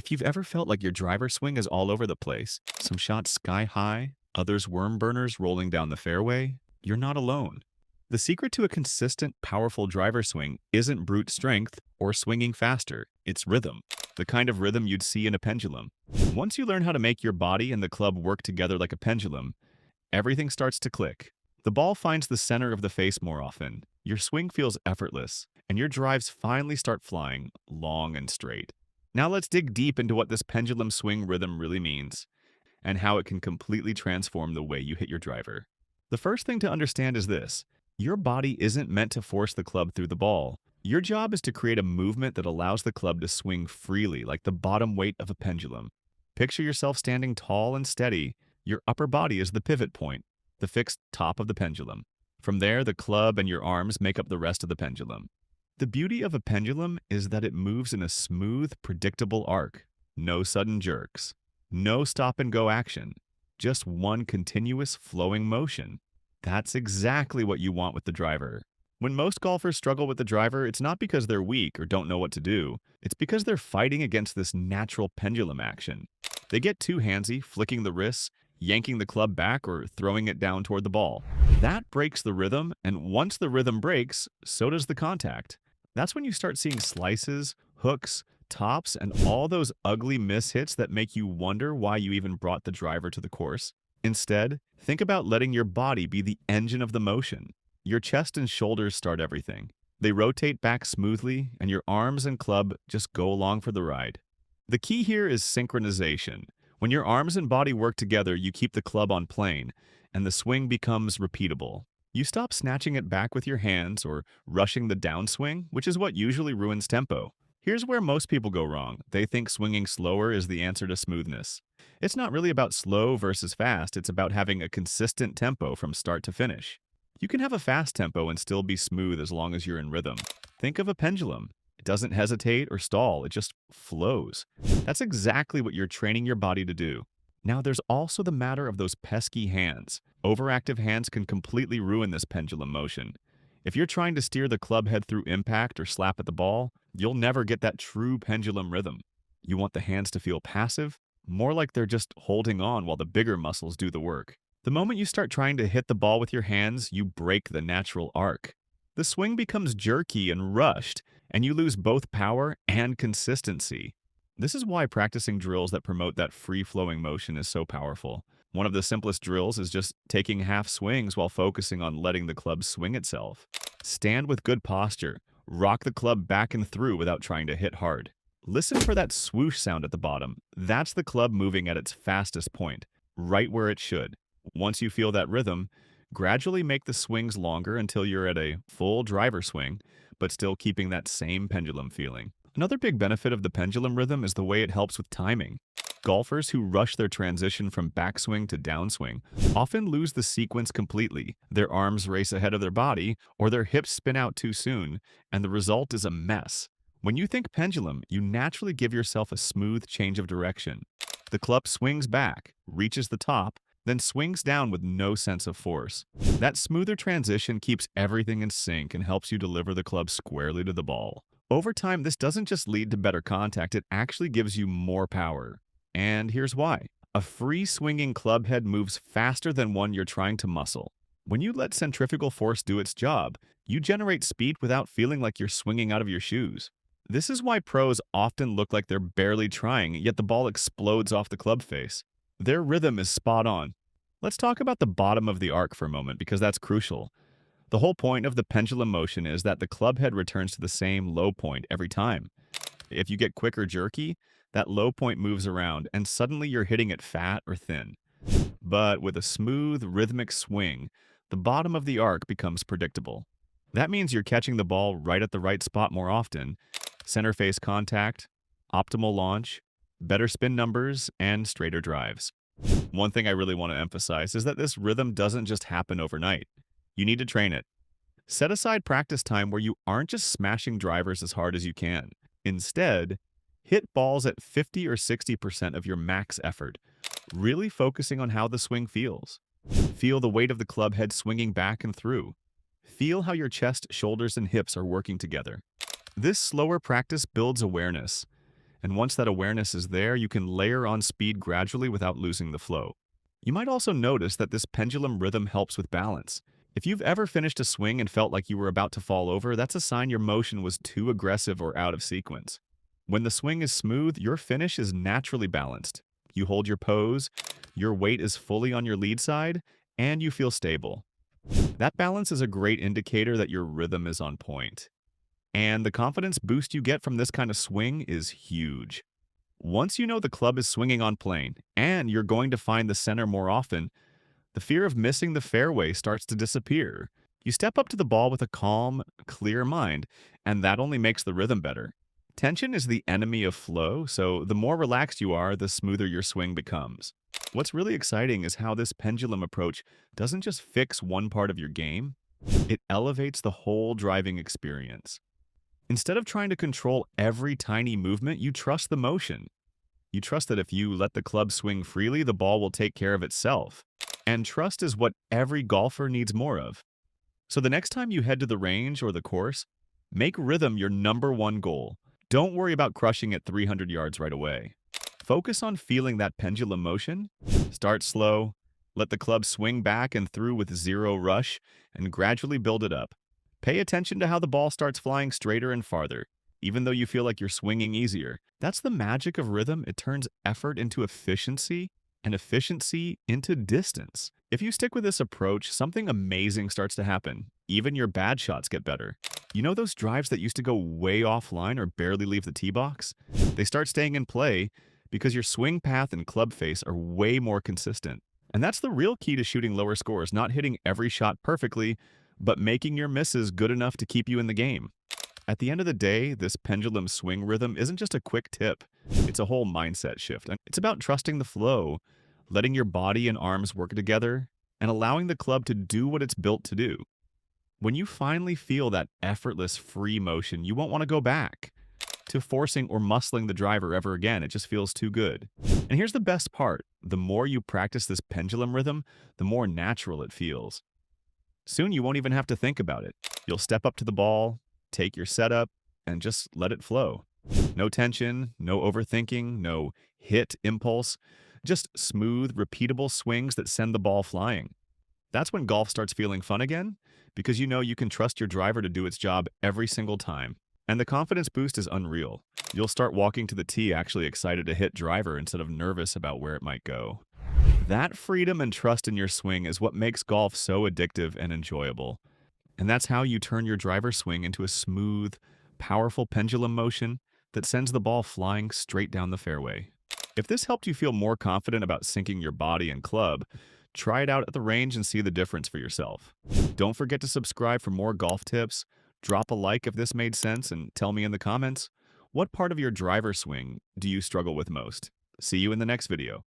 If you've ever felt like your driver swing is all over the place, some shots sky high, others worm burners rolling down the fairway, you're not alone. The secret to a consistent, powerful driver swing isn't brute strength or swinging faster, it's rhythm, the kind of rhythm you'd see in a pendulum. Once you learn how to make your body and the club work together like a pendulum, everything starts to click. The ball finds the center of the face more often, your swing feels effortless, and your drives finally start flying long and straight. Now let's dig deep into what this pendulum swing rhythm really means and how it can completely transform the way you hit your driver. The first thing to understand is this: your body isn't meant to force the club through the ball. Your job is to create a movement that allows the club to swing freely like the bottom weight of a pendulum. Picture yourself standing tall and steady. Your upper body is the pivot point, the fixed top of the pendulum. From there, the club and your arms make up the rest of the pendulum. The beauty of a pendulum is that it moves in a smooth, predictable arc. No sudden jerks. No stop-and-go action. Just one continuous flowing motion. That's exactly what you want with the driver. When most golfers struggle with the driver, it's not because they're weak or don't know what to do. It's because they're fighting against this natural pendulum action. They get too handsy, flicking the wrists, yanking the club back, or throwing it down toward the ball. That breaks the rhythm, and once the rhythm breaks, so does the contact. That's when you start seeing slices, hooks, tops, and all those ugly mishits that make you wonder why you even brought the driver to the course. Instead, think about letting your body be the engine of the motion. Your chest and shoulders start everything. They rotate back smoothly, and your arms and club just go along for the ride. The key here is synchronization. When your arms and body work together, you keep the club on plane, and the swing becomes repeatable. You stop snatching it back with your hands or rushing the downswing, which is what usually ruins tempo. Here's where most people go wrong. They think swinging slower is the answer to smoothness. It's not really about slow versus fast, it's about having a consistent tempo from start to finish. You can have a fast tempo and still be smooth as long as you're in rhythm. Think of a pendulum. It doesn't hesitate or stall, it just flows. That's exactly what you're training your body to do. Now, there's also the matter of those pesky hands. Overactive hands can completely ruin this pendulum motion. If you're trying to steer the club head through impact or slap at the ball, you'll never get that true pendulum rhythm. You want the hands to feel passive, more like they're just holding on while the bigger muscles do the work. The moment you start trying to hit the ball with your hands, you break the natural arc. The swing becomes jerky and rushed, and you lose both power and consistency. This is why practicing drills that promote that free-flowing motion is so powerful. One of the simplest drills is just taking half swings while focusing on letting the club swing itself. Stand with good posture. Rock the club back and through without trying to hit hard. Listen for that swoosh sound at the bottom. That's the club moving at its fastest point, right where it should. Once you feel that rhythm, gradually make the swings longer until you're at a full driver swing, but still keeping that same pendulum feeling. Another big benefit of the pendulum rhythm is the way it helps with timing. Golfers who rush their transition from backswing to downswing often lose the sequence completely. Their arms race ahead of their body, or their hips spin out too soon, and the result is a mess. When you think pendulum, you naturally give yourself a smooth change of direction. The club swings back, reaches the top, then swings down with no sense of force. That smoother transition keeps everything in sync and helps you deliver the club squarely to the ball. Over time, this doesn't just lead to better contact, it actually gives you more power. And here's why. A free swinging club head moves faster than one you're trying to muscle. When you let centrifugal force do its job, you generate speed without feeling like you're swinging out of your shoes. This is why pros often look like they're barely trying, yet the ball explodes off the club face. Their rhythm is spot on. Let's talk about the bottom of the arc for a moment because that's crucial. The whole point of the pendulum motion is that the club head returns to the same low point every time. If you get quick or jerky, that low point moves around and suddenly you're hitting it fat or thin. But with a smooth, rhythmic swing, the bottom of the arc becomes predictable. That means you're catching the ball right at the right spot more often. Center face contact, optimal launch, better spin numbers, and straighter drives. One thing I really want to emphasize is that this rhythm doesn't just happen overnight. You need to train it. Set aside practice time where you aren't just smashing drivers as hard as you can. Instead, hit balls at 50 or 60% of your max effort, really focusing on how the swing feels. Feel the weight of the club head swinging back and through. Feel how your chest, shoulders, and hips are working together. This slower practice builds awareness, And once that awareness is there, you can layer on speed gradually without losing the flow. You might also notice that this pendulum rhythm helps with balance. If you've ever finished a swing and felt like you were about to fall over, that's a sign your motion was too aggressive or out of sequence. When the swing is smooth, your finish is naturally balanced. You hold your pose, your weight is fully on your lead side, and you feel stable. That balance is a great indicator that your rhythm is on point. And the confidence boost you get from this kind of swing is huge. Once you know the club is swinging on plane and you're going to find the center more often, the fear of missing the fairway starts to disappear. You step up to the ball with a calm, clear mind, and that only makes the rhythm better. Tension is the enemy of flow, so the more relaxed you are, the smoother your swing becomes. What's really exciting is how this pendulum approach doesn't just fix one part of your game, it elevates the whole driving experience. Instead of trying to control every tiny movement, you trust the motion. You trust that if you let the club swing freely, the ball will take care of itself. And trust is what every golfer needs more of. So the next time you head to the range or the course, make rhythm your number one goal. Don't worry about crushing at 300 yards right away. Focus on feeling that pendulum motion. Start slow, let the club swing back and through with zero rush, and gradually build it up. Pay attention to how the ball starts flying straighter and farther, even though you feel like you're swinging easier. That's the magic of rhythm. It turns effort into efficiency and efficiency into distance. If you stick with this approach, something amazing starts to happen. Even your bad shots get better. You know those drives that used to go way offline or barely leave the tee box? They start staying in play because your swing path and club face are way more consistent. And that's the real key to shooting lower scores, not hitting every shot perfectly, but making your misses good enough to keep you in the game. At the end of the day, this pendulum swing rhythm isn't just a quick tip. It's a whole mindset shift. And it's about trusting the flow, letting your body and arms work together, and allowing the club to do what it's built to do. When you finally feel that effortless free motion, you won't want to go back to forcing or muscling the driver ever again. It just feels too good. And here's the best part. The more you practice this pendulum rhythm, the more natural it feels. Soon you won't even have to think about it. You'll step up to the ball, take your setup, and just let it flow. No tension, no overthinking, no hit impulse, just smooth, repeatable swings that send the ball flying. That's when golf starts feeling fun again, because you know you can trust your driver to do its job every single time. And the confidence boost is unreal. You'll start walking to the tee actually excited to hit driver instead of nervous about where it might go. That freedom and trust in your swing is what makes golf so addictive and enjoyable. And that's how you turn your driver swing into a smooth, powerful pendulum motion that sends the ball flying straight down the fairway. If this helped you feel more confident about syncing your body and club, try it out at the range and see the difference for yourself. Don't forget to subscribe for more golf tips. Drop a like if this made sense and tell me in the comments, what part of your driver swing do you struggle with most? See you in the next video.